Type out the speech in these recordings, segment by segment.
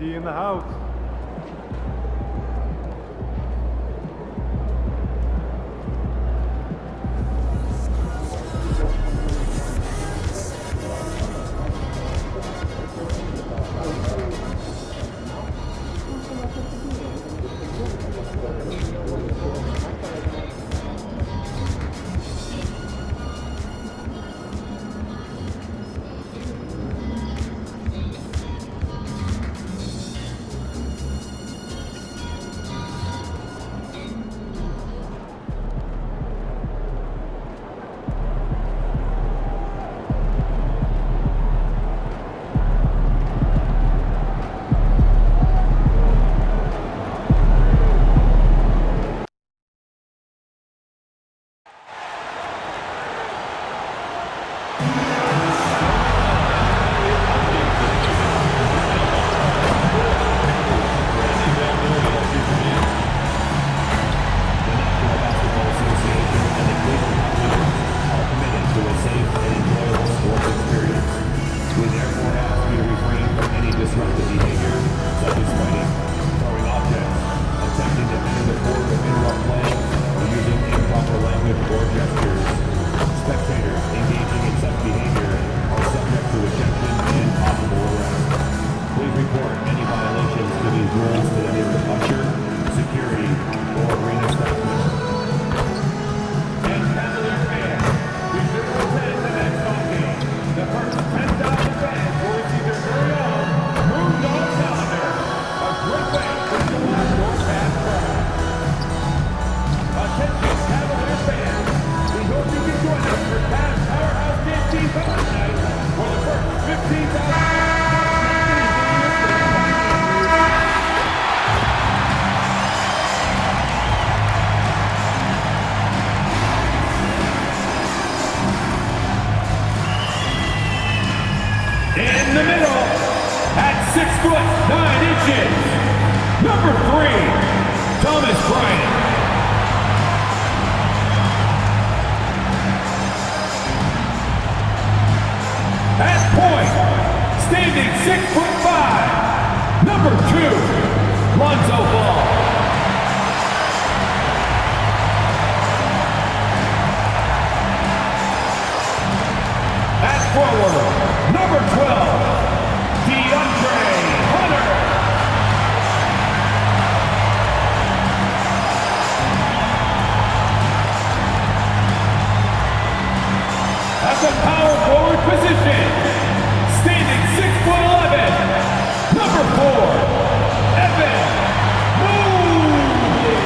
D in the house. In the middle, at 6'9", number 3, Thomas Bryant. At point, standing 6'5", number 2, Lonzo Ball. At forward, number 12, DeAndre Hunter. At the power forward position, standing 6'11", number 4, Evan Mobley.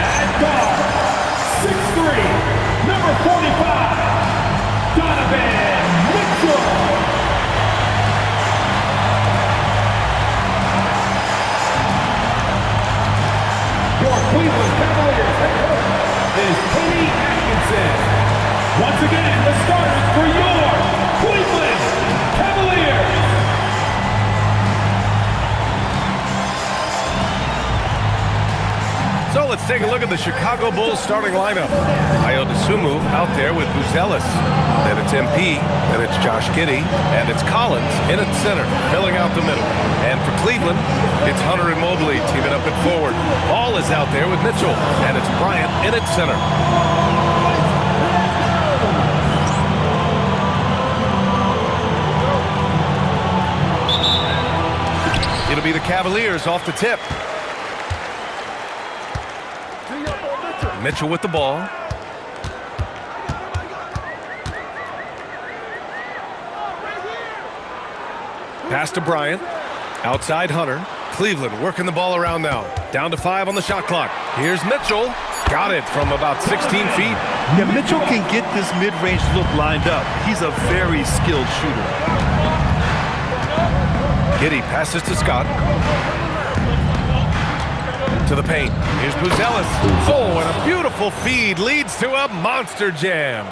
At guard, 6'3", number 45, Donovan Mitchell. Your Cleveland Cavaliers head coach is Kenny Atkinson. Once again, the starters for your Cleveland Cavaliers. So let's take a look at the Chicago Bulls starting lineup. Ayo Dosunmu out there with Buzelis. Then it's MP, then it's Josh Giddey, and it's Collins in at center, filling out the middle. And for Cleveland, it's Hunter and Mobley teaming up at forward. Ball is out there with Mitchell, and it's Bryant in at center. It'll be the Cavaliers off the tip. Mitchell with the ball. Pass to Bryant. Outside Hunter. Cleveland working the ball around now. Down to 5 on the shot clock. Here's Mitchell. Got it from about 16 feet. Yeah, Mitchell can get this mid-range look lined up. He's a very skilled shooter. Giddey passes to Scott. To the paint. Here's Buzelis. Oh, and a beautiful feed leads to a monster jam.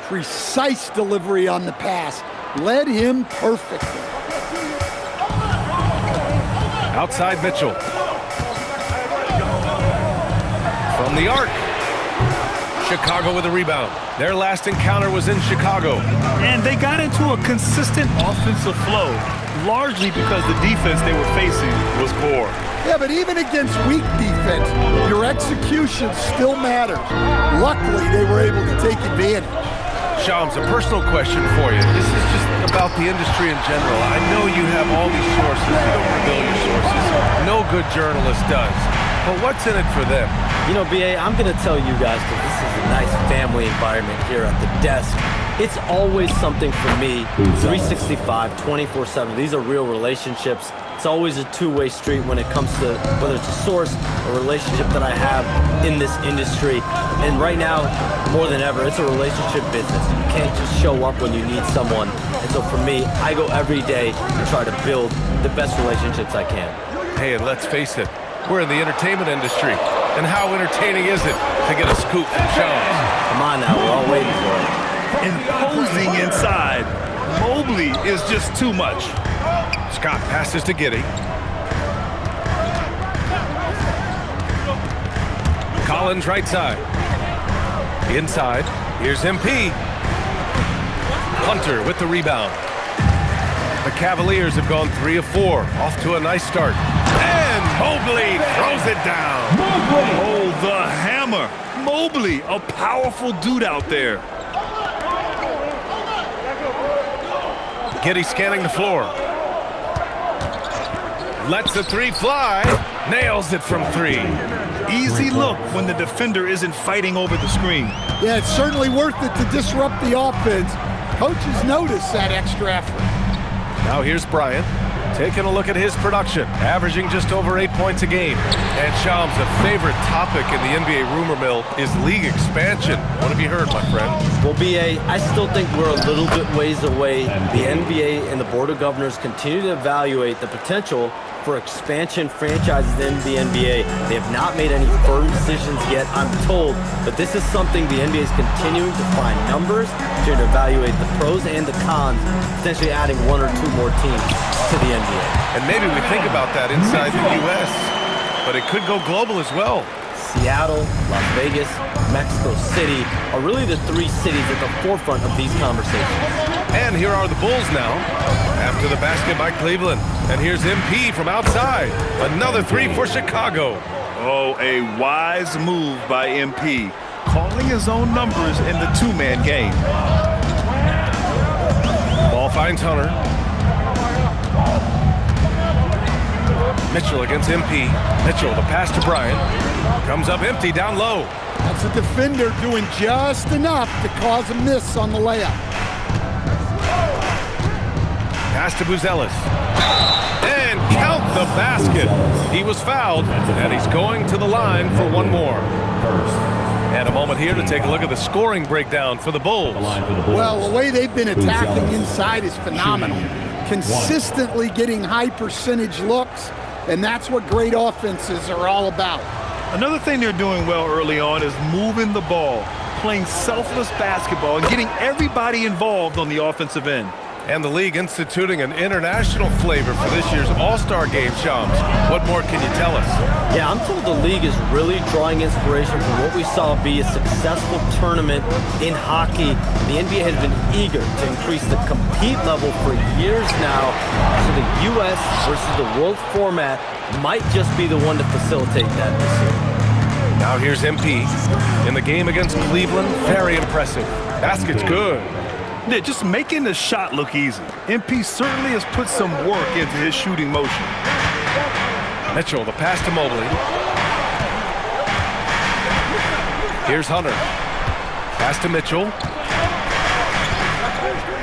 Precise delivery on the pass. Led him perfectly. Outside Mitchell. From the arc. Chicago with a rebound. Their last encounter was in Chicago. And they got into a consistent offensive flow, largely because the defense they were facing was poor. Yeah, but even against weak defense, your execution still matters. Luckily, they were able to take advantage. Shams, a personal question for you. This is just about the industry in general. I know you have all these sources. You don't reveal your sources. No good journalist does. But what's in it for them? You know, BA, I'm going to tell you guys that this is a nice family environment here at the desk. It's always something for me, 365, 24/7. These are real relationships. It's always a two-way street when it comes to whether it's a source or relationship that I have in this industry. And right now, more than ever, it's a relationship business. You can't just show up when you need someone. And so for me, I go every day to try to build the best relationships I can. Hey, and let's face it, we're in the entertainment industry. And how entertaining is it to get a scoop from Shams? Come on now, we're all waiting for it. Imposing inside, Mobley is just too much. Scott passes to Giddey. Collins right side. Inside, here's MP. Hunter with the rebound. The Cavaliers have gone 3 of 4, off to a nice start. And Mobley throws it down. Oh, the hammer. Mobley, a powerful dude out there. Giddey scanning the floor. Lets the three fly. Nails it from 3. Easy look when the defender isn't fighting over the screen. Yeah, it's certainly worth it to disrupt the offense. Coaches notice that extra effort. Now here's Bryant, taking a look at his production, averaging just over 8 points a game. And Shams, a favorite topic in the NBA rumor mill is league expansion. What have you heard, my friend? Well, BA, I still think we're a little bit ways away. The NBA and the Board of Governors continue to evaluate the potential for expansion franchises in the NBA. They have not made any firm decisions yet, I'm told, but this is something the NBA is continuing to find numbers, to evaluate the pros and the cons, potentially adding 1 or 2 more teams to the NBA. And maybe we think about that inside the U.S., but it could go global as well. Seattle, Las Vegas, Mexico City are really the 3 cities at the forefront of these conversations. And here are the Bulls now, after the basket by Cleveland. And here's MP from outside. Another 3 for Chicago. Oh, a wise move by MP, calling his own numbers in the 2-man game. Ball finds Hunter. Mitchell against MP. Mitchell, the pass to Bryant. Comes up empty down low. That's a defender doing just enough to cause a miss on the layup. Pass to Buzelis. And count the basket. He was fouled, and he's going to the line for 1 more. And a moment here to take a look at the scoring breakdown for the Bulls. Well, the way they've been attacking inside is phenomenal. Consistently getting high percentage looks, and that's what great offenses are all about. Another thing they're doing well early on is moving the ball, playing selfless basketball, and getting everybody involved on the offensive end. And the league instituting an international flavor for this year's All-Star Game, Shams. What more can you tell us? Yeah, I'm told the league is really drawing inspiration from what we saw be a successful tournament in hockey. The NBA has been eager to increase the compete level for years now, so the U.S. versus the world format might just be the one to facilitate that this year. Now here's MP. In the game against Cleveland, very impressive. Basket's good. Yeah, just making the shot look easy. MP certainly has put some work into his shooting motion. Mitchell, the pass to Mobley. Here's Hunter. Pass to Mitchell.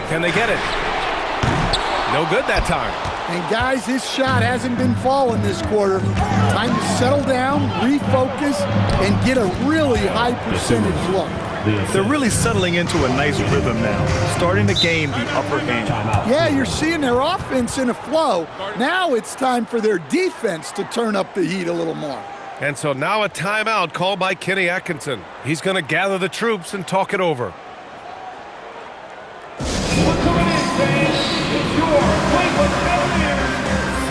Can they get it? No good that time. And guys, his shot hasn't been falling this quarter. Time to settle down, refocus, and get a really high percentage look. They're really settling into a nice rhythm now, starting to gain the upper hand. Yeah, you're seeing their offense in a flow. Now it's time for their defense to turn up the heat a little more. And so now a timeout called by Kenny Atkinson. He's going to gather the troops and talk it over. What's coming in, fans? It's your Cleveland Cavaliers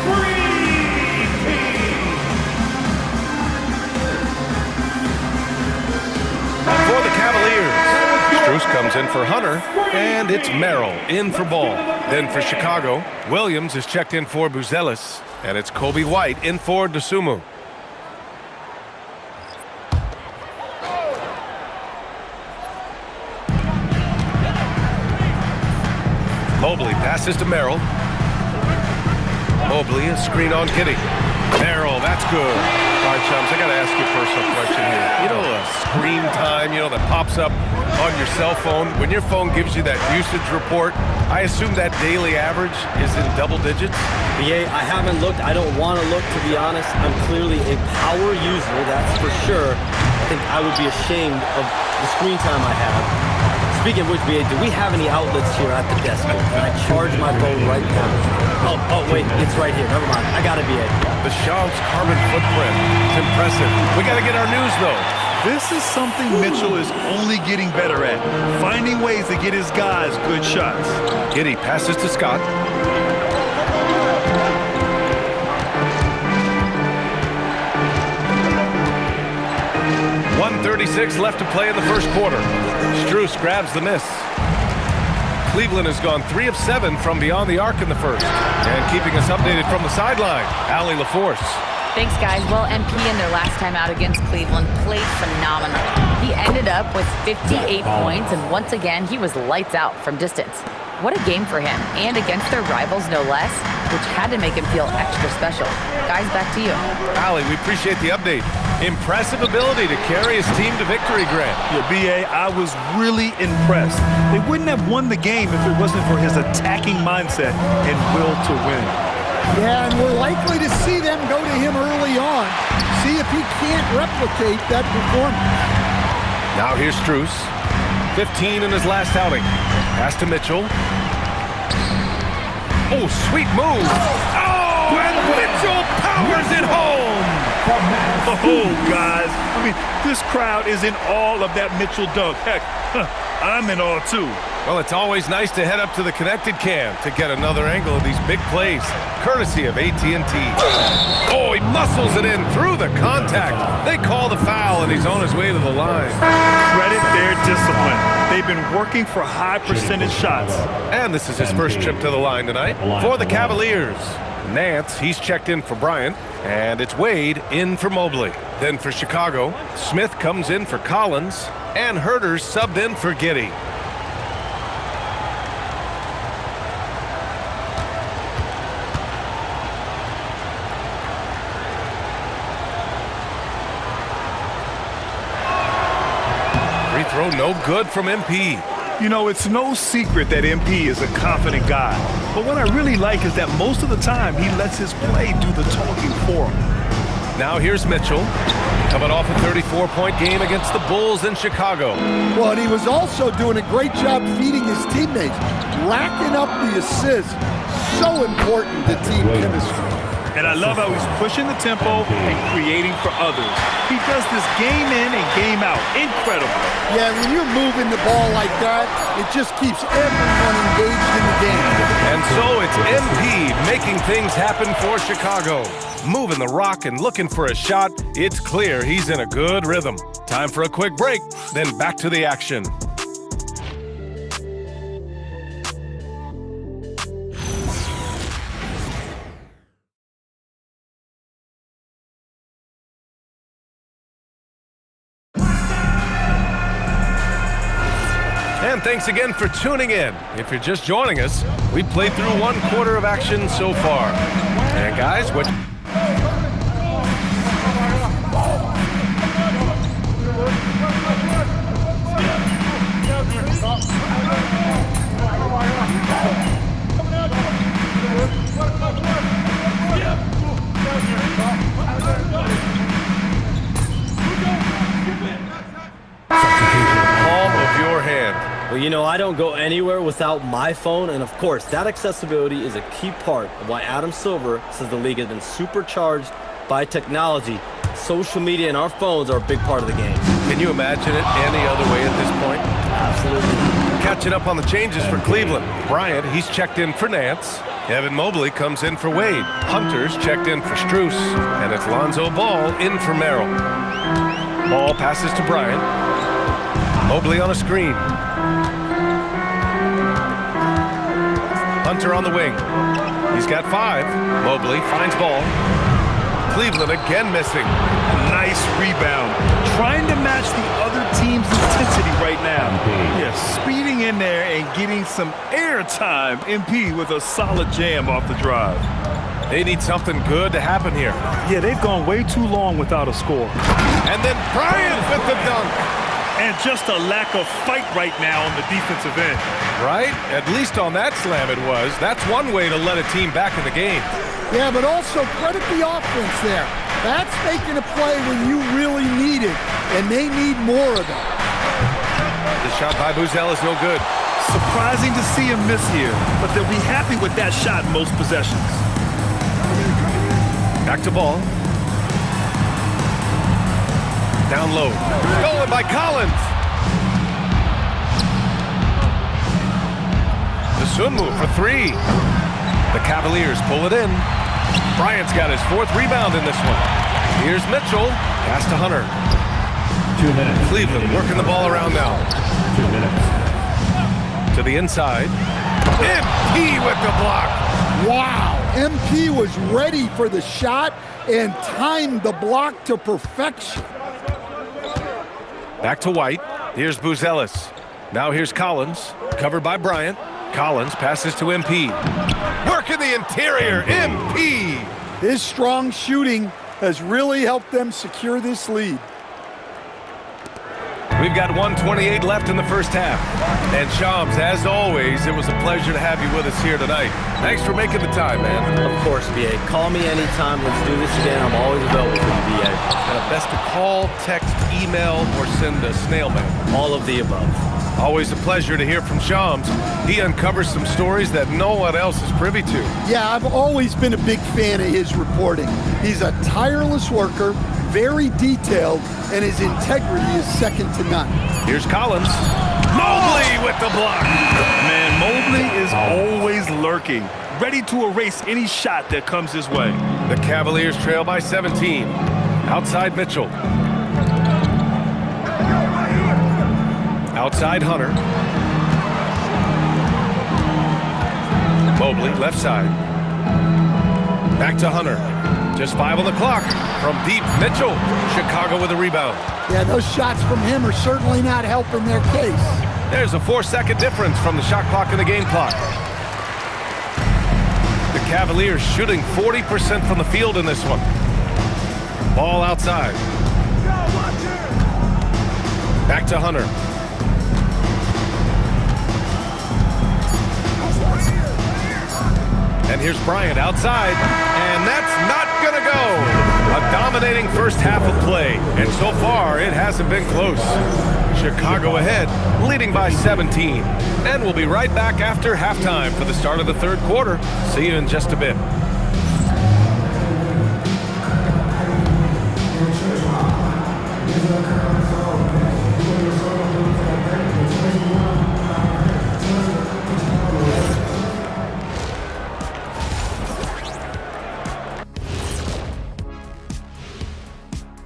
Screen Team. For the Cavaliers, Strus in for Hunter, and it's Merrill in for Ball. Then for Chicago, Williams is checked in for Buzelis, and it's Kobe White in for Dosunmu. Mobley passes to Merrill. Mobley, a screen on Giddey. Merrill, that's good. All right, chums, I got to ask you a personal question here. You know, screen time, that pops up on your cell phone. When your phone gives you that usage report, I assume that daily average is in double digits? BA, I haven't looked. I don't want to look, to be honest. I'm clearly a power user, that's for sure. I think I would be ashamed of the screen time I have. Speaking of which, BA, do we have any outlets here at the desk? Can I charge my phone right now? Oh, wait, it's right here. Never mind. I got it, BA. The Schaub's carbon footprint. It's impressive. We got to get our news, though. This is something Mitchell is only getting better at, finding ways to get his guys good shots. Giddey passes to Scott. .136 left to play in the first quarter. Strus grabs the miss. Cleveland has gone 3 of 7 from beyond the arc in the first. And keeping us updated from the sideline, Allie LaForce. Thanks, guys. Well, MP in their last time out against Cleveland played phenomenally. He ended up with 58 points, and once again, he was lights out from distance. What a game for him, and against their rivals, no less, which had to make him feel extra special. Guys, back to you. Allie, we appreciate the update. Impressive ability to carry his team to victory, Grant. Yeah, BA, I was really impressed. They wouldn't have won the game if it wasn't for his attacking mindset and will to win. Yeah, and we're likely to see them go to him early on, see if he can't replicate that performance. Now here's Strus. 15 in his last outing. Pass to Mitchell. Oh, sweet move. Oh, and Mitchell powers it home. Oh, guys. I mean, this crowd is in awe of that Mitchell dunk. Heck, I'm in awe, too. Well, it's always nice to head up to the connected cam to get another angle of these big plays, courtesy of AT&T. Oh, he muscles it in through the contact. They call the foul, and he's on his way to the line. Credit their discipline. They've been working for high percentage shots. And this is his first trip to the line tonight for the Cavaliers. Nance, he's checked in for Bryant, and it's Wade in for Mobley. Then for Chicago, Smith comes in for Collins, and Herter's subbed in for Giddey. Free throw no good from MP. You know, it's no secret that MP is a confident guy. But what I really like is that most of the time he lets his play do the talking for him. Now here's Mitchell, coming off a 34-point game against the Bulls in Chicago. Well, and he was also doing a great job feeding his teammates, racking up the assists. So important to team chemistry. And I love how he's pushing the tempo and creating for others. He does this game in and game out. Incredible. Yeah, when you're moving the ball like that, it just keeps everyone engaged in the game. And so it's MP making things happen for Chicago. Moving the rock and looking for a shot. It's clear he's in a good rhythm. Time for a quick break, then back to the action. And thanks again for tuning in. If you're just joining us, we played through 1 quarter of action so far. And guys, what... palm of your hand. Well, you know, I don't go anywhere without my phone, and of course, that accessibility is a key part of why Adam Silver says the league has been supercharged by technology. Social media and our phones are a big part of the game. Can you imagine it any other way at this point? Absolutely. Catching up on the changes for Cleveland. Bryant, he's checked in for Nance. Evan Mobley comes in for Wade. Hunter's checked in for Strus. And it's Lonzo Ball in for Merrill. Ball passes to Bryant. Mobley on a screen. Hunter on the wing. He's got 5. Mobley finds ball. Cleveland again missing. Nice rebound. Trying to match the other team's intensity right now. Yeah, speeding in there and getting some air time. MP with a solid jam off the drive. They need something good to happen here. Yeah, they've gone way too long without a score. And then Bryant with the dunk. And just a lack of fight right now on the defensive end. Right? At least on that slam it was. That's one way to let a team back in the game. Yeah, but also credit the offense there. That's making a play when you really need it, and they need more of it. The shot by Buzel is no good. Surprising to see him miss here, but they'll be happy with that shot most possessions. Back to ball. Down low. Stolen by Collins. The swim move for 3. The Cavaliers pull it in. Bryant's got his 4th rebound in this one. Here's Mitchell. Pass to Hunter. 2 minutes. Cleveland working the ball around now. 2 minutes. To the inside. MP with the block. Wow, MP was ready for the shot and timed the block to perfection. Back to White. Here's Buzelis. Now here's Collins. Covered by Bryant. Collins passes to MP. Work in the interior. MP. His strong shooting has really helped them secure this lead. We've got 1:28 left in the first half. And Shams, as always, it was a pleasure to have you with us here tonight. Thanks for making the time, man. Of course, BA. Call me anytime. Let's do this again. I'm always available for you, BA. Best to call, text, email, or send a snail mail. All of the above. Always a pleasure to hear from Shams. He uncovers some stories that no one else is privy to. Yeah, I've always been a big fan of his reporting. He's a tireless worker, very detailed, and his integrity is second to none. Here's Collins. Mobley with the block. Man, Mobley is always lurking, ready to erase any shot that comes his way. The Cavaliers trail by 17. Outside Mitchell. Outside Hunter. Mobley, left side. Back to Hunter. Just 5 on the clock. From deep, Mitchell. Chicago with a rebound. Yeah, those shots from him are certainly not helping their case. There's a 4-second difference from the shot clock and the game clock. The Cavaliers shooting 40% from the field in this one. Ball outside. Back to Hunter. And here's Bryant outside, and that's not gonna go. A dominating first half of play, and so far it hasn't been close. Chicago ahead, leading by 17. And we'll be right back after halftime for the start of the third quarter. See you in just a bit.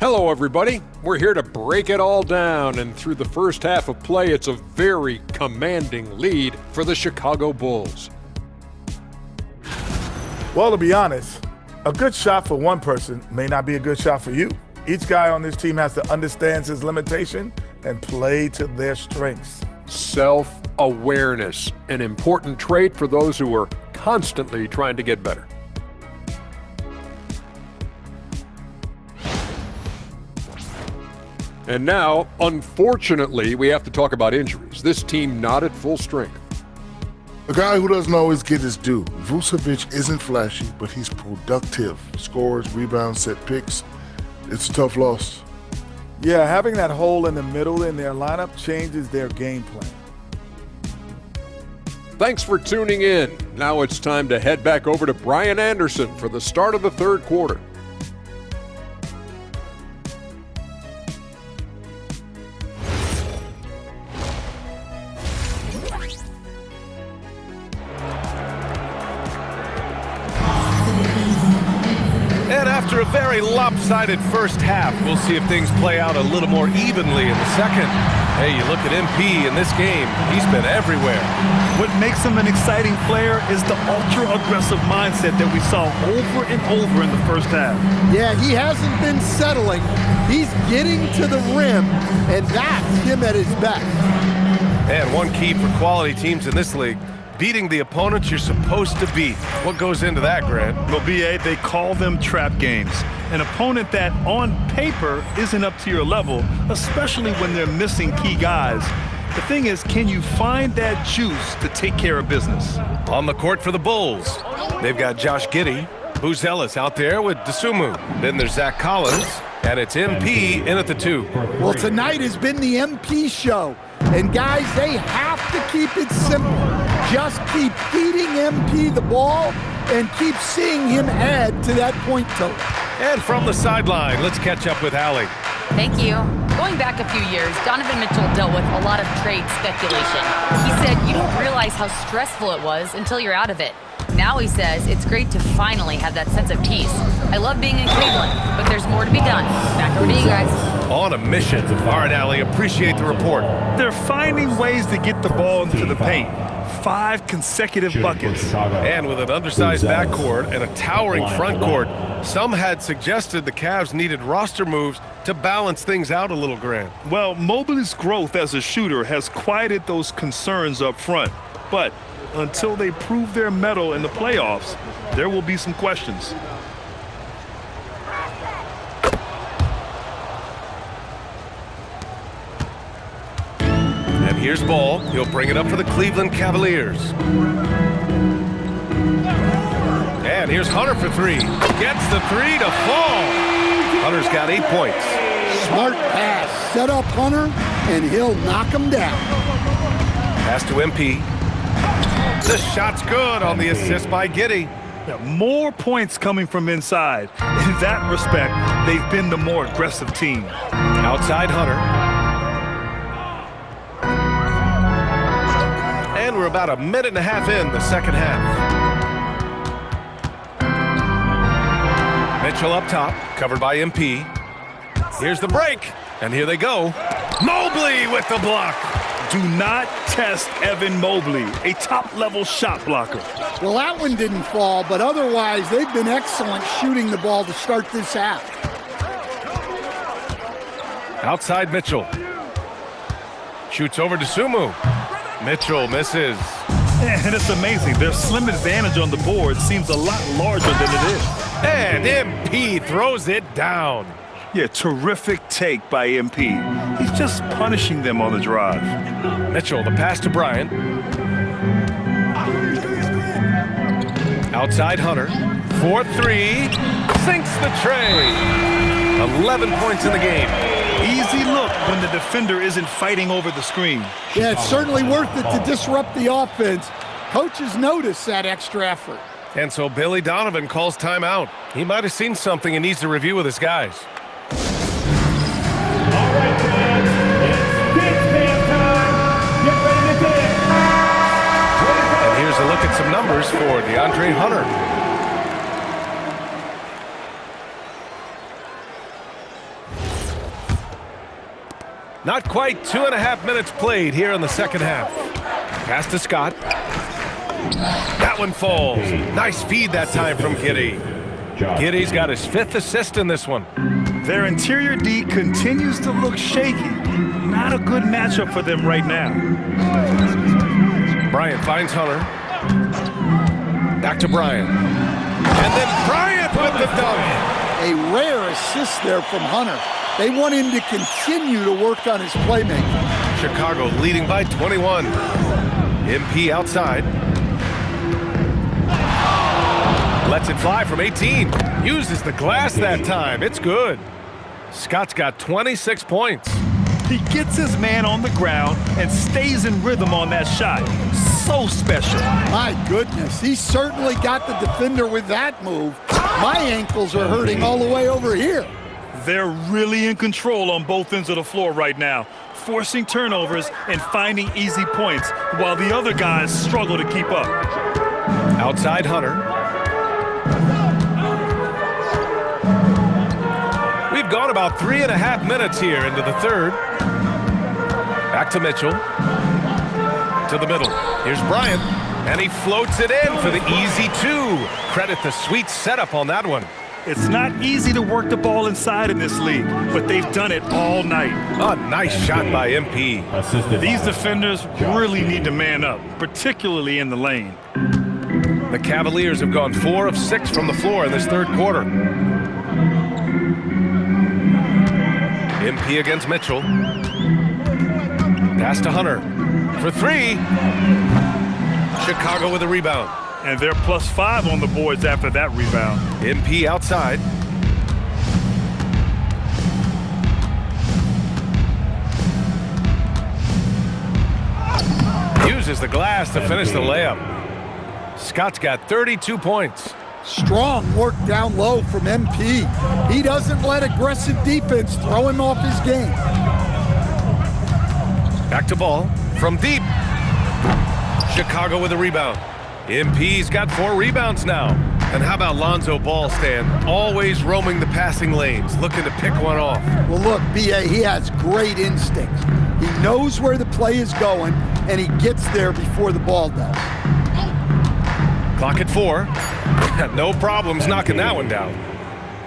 Hello, everybody. We're here to break it all down, and through the first half of play, it's a very commanding lead for the Chicago Bulls. Well, to be honest, a good shot for one person may not be a good shot for you. Each guy on this team has to understand his limitation and play to their strengths. Self-awareness, an important trait for those who are constantly trying to get better. And now, unfortunately, we have to talk about injuries. This team not at full strength. A guy who doesn't always get his due. Vucevic isn't flashy, but he's productive. Scores, rebounds, set picks. It's a tough loss. Yeah, having that hole in the middle in their lineup changes their game plan. Thanks for tuning in. Now it's time to head back over to Brian Anderson for the start of the third quarter. After a very lopsided first half, we'll see if things play out a little more evenly in the second. Hey, you look at MP in this game, he's been everywhere. What makes him an exciting player is the ultra-aggressive mindset that we saw over and over in the first half. Yeah, he hasn't been settling. He's getting to the rim, and that's him at his best. And one key for quality teams in this league, beating the opponents you're supposed to beat. What goes into that, Grant? Well, BA, they call them trap games. An opponent that, on paper, isn't up to your level, especially when they're missing key guys. The thing is, can you find that juice to take care of business? On the court for the Bulls, they've got Josh Giddey, Buzelis out there with Dosunmu. Then there's Zach Collins, and it's MP in at the 2. Well, tonight has been the MP show. And guys, they have to keep it simple. Just keep feeding MP the ball and keep seeing him add to that point total. And from the sideline, let's catch up with Allie. Thank you. Going back a few years, Donovan Mitchell dealt with a lot of trade speculation. He said you don't realize how stressful it was until you're out of it. Now he says it's great to finally have that sense of peace. I love being in Cleveland, but there's more to be done. Back over to you guys. On a mission. All right, Allie, appreciate the report. They're finding ways to get the ball into the paint. 5 consecutive buckets. And with an undersized backcourt and a towering front court, some had suggested the Cavs needed roster moves to balance things out a little, Grant. Well, Mobley's growth as a shooter has quieted those concerns up front. But until they prove their mettle in the playoffs, there will be some questions. And here's Ball. He'll bring it up for the Cleveland Cavaliers. And here's Hunter for 3. Gets the 3 to fall. Hunter's got 8 points. Smart pass. Set up Hunter, and he'll knock him down. Pass to MP. The shot's good on the assist by Giddey. Yeah, more points coming from inside. In that respect, they've been the more aggressive team. Outside Hunter. And we're about a minute and a half in the second half. Mitchell up top, covered by MP. Here's the break, and here they go. Mobley with the block. Do not test Evan Mobley, a top-level shot blocker. Well, that one didn't fall, but otherwise, they've been excellent shooting the ball to start this half. Outside Mitchell. Shoots over to Sumu. Mitchell misses. And it's amazing. Their slim advantage on the board seems a lot larger than it is. And MP throws it down. Yeah, terrific take by MP. He's just punishing them on the drive. Mitchell, the pass to Bryant. Outside Hunter. 4-3. Sinks the tray. 11 points in the game. Easy look when the defender isn't fighting over the screen. Yeah, it's certainly worth it to disrupt the offense. Coaches notice that extra effort. And so Billy Donovan calls timeout. He might have seen something and needs to review with his guys. All right, fans, it's dance time. Get ready to dance. And here's a look at some numbers for DeAndre Hunter. Not quite 2.5 minutes played here in the second half. Pass to Scott. That one falls. Nice feed that time from Giddey. Giddey's got his 5th assist in this one. Their interior D continues to look shaky. Not a good matchup for them right now. Bryant finds Hunter. Back to Bryant. And then Bryant with the dunk. A rare assist there from Hunter. They want him to continue to work on his playmaking. Chicago leading by 21. MP outside. Lets it fly from 18. Uses the glass that time. It's good. Scott's got 26 points. He gets his man on the ground and stays in rhythm on that shot. So special. My goodness, he certainly got the defender with that move. My ankles are hurting all the way over here. They're really in control on both ends of the floor right now, forcing turnovers and finding easy points while the other guys struggle to keep up. Outside Hunter. gone about 3.5 minutes here into the third. Back to Mitchell. To the middle. Here's Bryant. And he floats it in for the easy 2. Credit the sweet setup on that one. It's not easy to work the ball inside in this league, but they've done it all night. A nice shot by MP. These defenders really need to man up, particularly in the lane. The Cavaliers have gone 4 of 6 from the floor in this third quarter. MP against Mitchell. Pass to Hunter for 3. Chicago with a rebound. And they're +5 on the boards after that rebound. MP outside. Uses the glass to finish the layup. Scott's got 32 points. Strong work down low from MP. He doesn't let aggressive defense throw him off his game. Back to Ball from deep. Chicago with a rebound. MP's got 4 rebounds now. And how about Lonzo Ball, Stan? Always roaming the passing lanes, looking to pick one off. Well, look, B.A., he has great instincts. He knows where the play is going, and he gets there before the ball does. Clock at 4. No problems knocking that one down.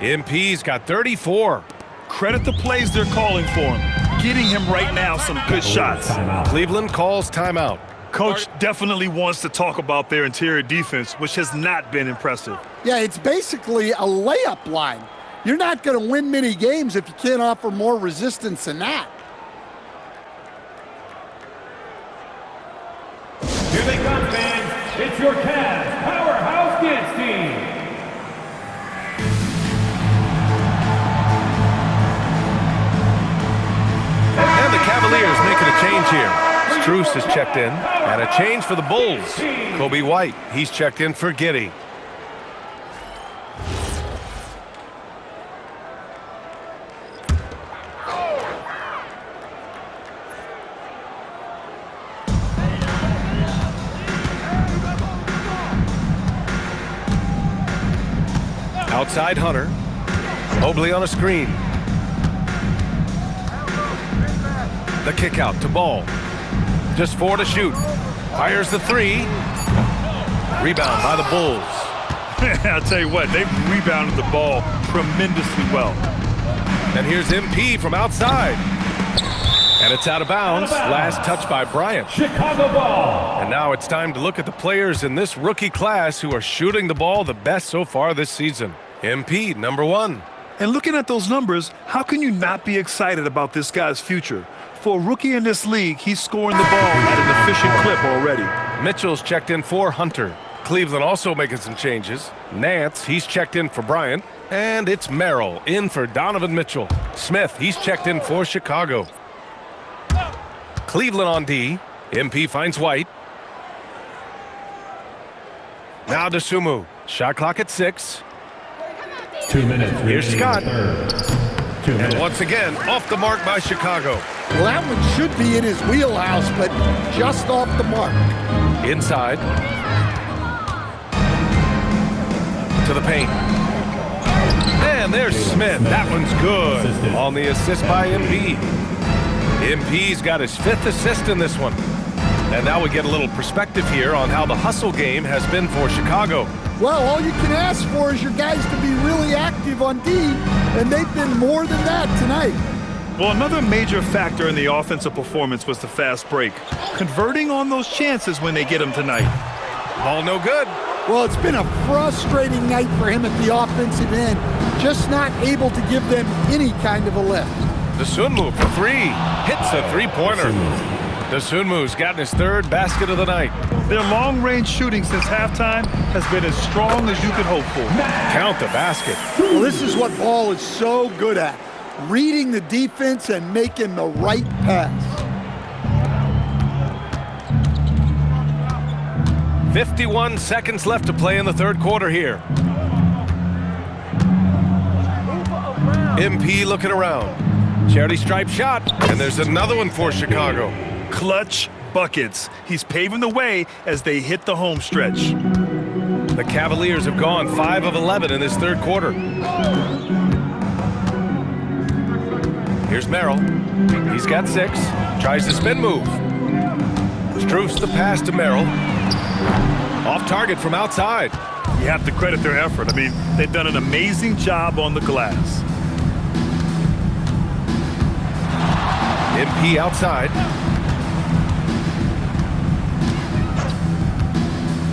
MP's got 34. Credit the plays they're calling for him. Getting him right now some good shots. Cleveland calls timeout. Coach definitely wants to talk about their interior defense, which has not been impressive. Yeah, it's basically a layup line. You're not going to win many games if you can't offer more resistance than that. Here they come, fans. It's your Cavs Powerhouse Dance Team. And the Cavaliers making a change here. Strus has checked in, and a change for the Bulls. Kobe White, he's checked in for Giddey. Outside Hunter. Mobley on a screen. The kick out to Ball. Just 4 to shoot. Fires the 3. Rebound by the Bulls. I'll tell you what, they've rebounded the ball tremendously well. And here's MP from outside. And it's out of bounds. Last touch by Bryant. Chicago ball. And now it's time to look at the players in this rookie class who are shooting the ball the best so far this season. MP, number 1. And looking at those numbers, how can you not be excited about this guy's future? For a rookie in this league, he's scoring the ball at an efficient clip already. Mitchell's checked in for Hunter. Cleveland also making some changes. Nance, he's checked in for Bryant. And it's Merrill in for Donovan Mitchell. Smith, he's checked in for Chicago. Cleveland on D. MP finds White. Now to Sumu. Shot clock at 6. 2 minutes. Here's Scott. 2 minutes. And once again, off the mark by Chicago. Well, that one should be in his wheelhouse, but just off the mark. Inside. To the paint. And there's Smith. That one's good. On the assist by MP. MP's got his 5th assist in this one. And now we get a little perspective here on how the hustle game has been for Chicago. Well, all you can ask for is your guys to be really active on D, and they've been more than that tonight. Well, another major factor in the offensive performance was the fast break. Converting on those chances when they get them tonight. Ball no good. Well, it's been a frustrating night for him at the offensive end, just not able to give them any kind of a lift. Dosunmu for 3. Hits a 3-pointer. Dosunmu's gotten his 3rd basket of the night. Their long-range shooting since halftime has been as strong as you could hope for. Count the basket. Well, this is what Ball is so good at, reading the defense and making the right pass. 51 seconds left to play in the third quarter here. MP looking around. Charity stripe shot, and there's another one for Chicago. Clutch buckets. He's paving the way as they hit the home stretch. The Cavaliers have gone 5 of 11 in this third quarter. Here's Merrill. He's got 6. Tries the spin move. Strus the pass to Merrill. Off target from outside. You have to credit their effort. I mean, they've done an amazing job on the glass. MP outside.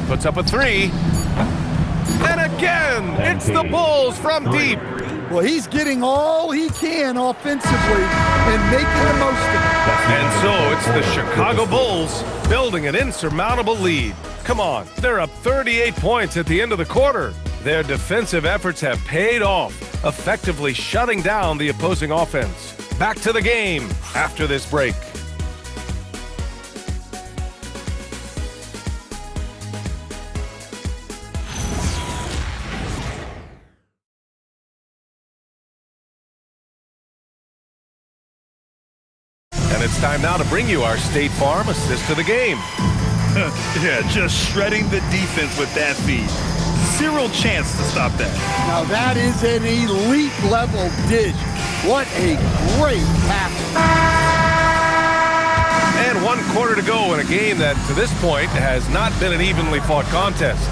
Puts up a 3. And again, it's the Bulls from deep. Well, he's getting all he can offensively and making the most of it. And so it's the Chicago Bulls building an insurmountable lead. Come on, they're up 38 points at the end of the quarter. Their defensive efforts have paid off, effectively shutting down the opposing offense. Back to the game after this break. And it's time now to bring you our State Farm assist of the game. Yeah, just shredding the defense with that feed. Zero chance to stop that. Now that is an elite level dish. What a great pass. And 1 quarter to go in a game that, to this point, has not been an evenly fought contest.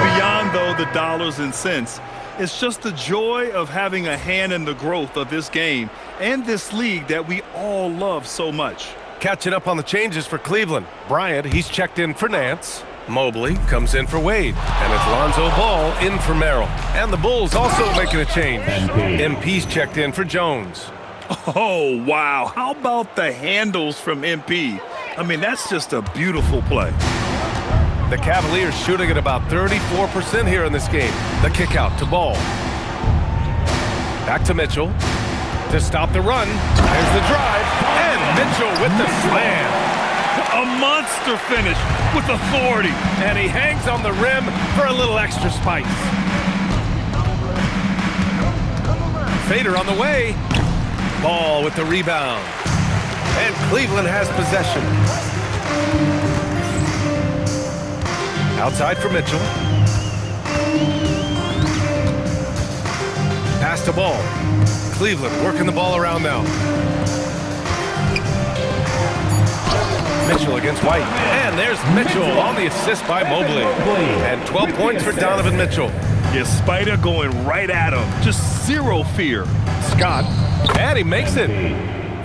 Beyond, though, the dollars and cents, it's just the joy of having a hand in the growth of this game and this league that we all love so much. Catching up on the changes for Cleveland. Bryant, he's checked in for Nance. Mobley comes in for Wade. And it's Lonzo Ball in for Merrill. And the Bulls also making a change. MP's checked in for Jones. Oh, wow. How about the handles from MP? I mean, that's just a beautiful play. The Cavaliers shooting at about 34% here in this game. The kick out to Ball. Back to Mitchell to stop the run. There's the drive. And Mitchell with the slam. A monster finish with authority. And he hangs on the rim for a little extra spice. Fader on the way. Ball with the rebound. And Cleveland has possession. Outside for Mitchell. Pass to Ball. Cleveland working the ball around now. Mitchell against White. And there's Mitchell on the assist by Mobley. And 12 points for Donovan Mitchell. Yeah, Spider going right at him. Just zero fear. Scott. And he makes it.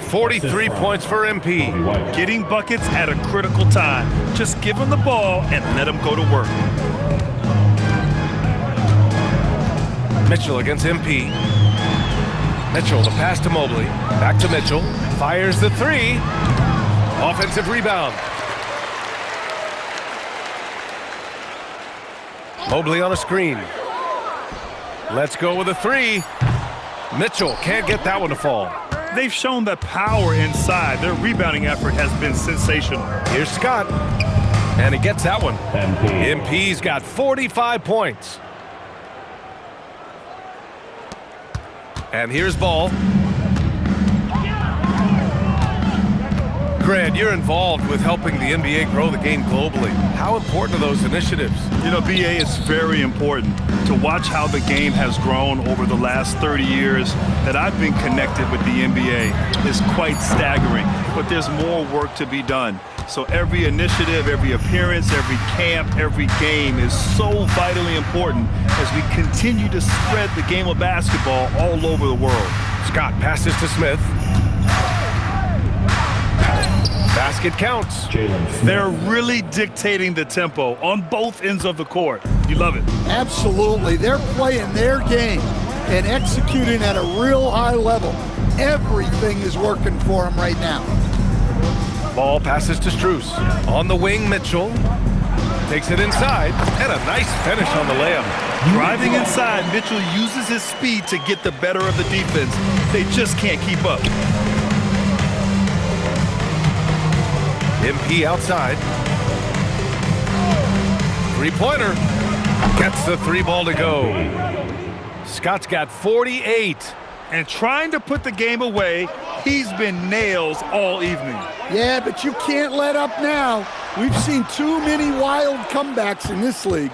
43 points for MP. Getting buckets at a critical time. Just give him the ball and let him go to work. Mitchell against MP. Mitchell, the pass to Mobley. Back to Mitchell. Fires the 3. Offensive rebound. Mobley on a screen. Let's go with a 3. Mitchell can't get that one to fall. They've shown that power inside. Their rebounding effort has been sensational. Here's Scott. And he gets that one. MP's got 45 points. And here's Ball. Grant, you're involved with helping the NBA grow the game globally. How important are those initiatives? You know, BA, it's very important to watch how the game has grown over the last 30 years that I've been connected with the NBA. It's quite staggering, but there's more work to be done. So every initiative, every appearance, every camp, every game is so vitally important as we continue to spread the game of basketball all over the world. Scott passes to Smith. Basket counts. They're really dictating the tempo on both ends of the court. You love it. Absolutely. They're playing their game and executing at a real high level. Everything is working for them right now. Ball passes to Strus. On the wing, Mitchell takes it inside, and a nice finish on the layup. Driving inside, Mitchell uses his speed to get the better of the defense. They just can't keep up. MP outside. Three-pointer. Gets the 3 ball to go. Scott's got 48. And trying to put the game away, he's been nails all evening. Yeah, but you can't let up now. We've seen too many wild comebacks in this league.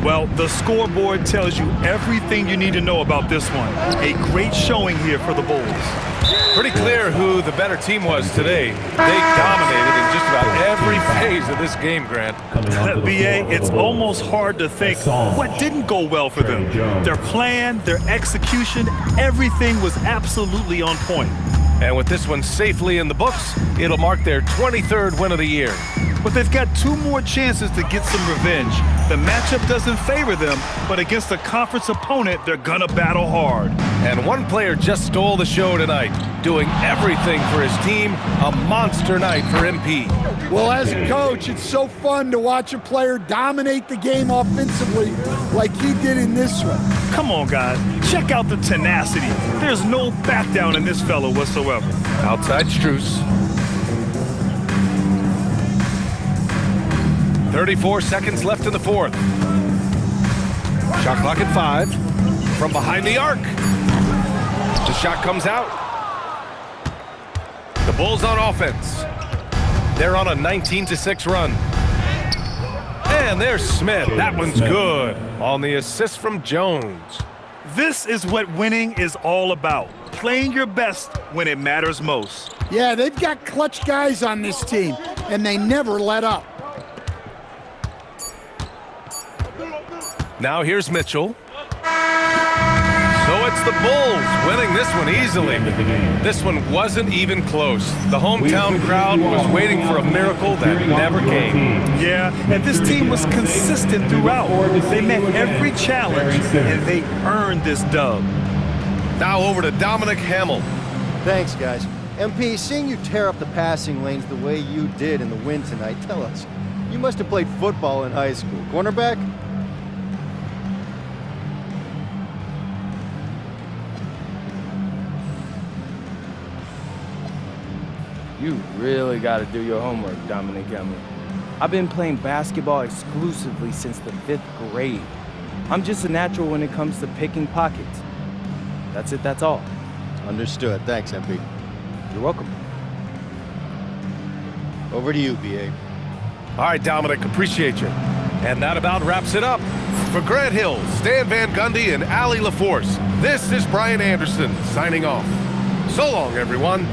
Well, the scoreboard tells you everything you need to know about this one. A great showing here for the Bulls. Pretty clear who the better team was today. They dominated in just about every phase of this game, Grant. BA, it's almost hard to think what didn't go well for them. Their plan, their execution, everything was absolutely on point. And with this one safely in the books, it'll mark their 23rd win of the year. But they've got 2 more chances to get some revenge. The matchup doesn't favor them, but against a conference opponent, they're gonna battle hard. And one player just stole the show tonight, doing everything for his team. A monster night for MP. Well, as a coach, it's so fun to watch a player dominate the game offensively like he did in this one. Come on, guys. Check out the tenacity. There's no back down in this fellow whatsoever. Outside Strus. 34 seconds left in the fourth. Shot clock at 5. From behind the arc. The shot comes out. The Bulls on offense. They're on a 19-6 run. And there's Smith. That one's good. On the assist from Jones. This is what winning is all about. Playing your best when it matters most. Yeah, they've got clutch guys on this team, and they never let up. Now here's Mitchell. So it's the Bulls winning this one easily. This one wasn't even close. The hometown crowd was waiting for a miracle that never came. Yeah, and this team was consistent throughout. They met every challenge, and they earned this dub. Now over to Dominic Hamill. Thanks, guys. MP, seeing you tear up the passing lanes the way you did in the win tonight, tell us, you must have played football in high school. Cornerback? You really got to do your homework, Dominic Hamill. I've been playing basketball exclusively since the 5th grade. I'm just a natural when it comes to picking pockets. That's it, that's all. Understood. Thanks, MP. You're welcome. Over to you, BA. All right, Dominic, appreciate you. And that about wraps it up. For Grant Hill, Stan Van Gundy, and Allie LaForce, this is Brian Anderson signing off. So long, everyone.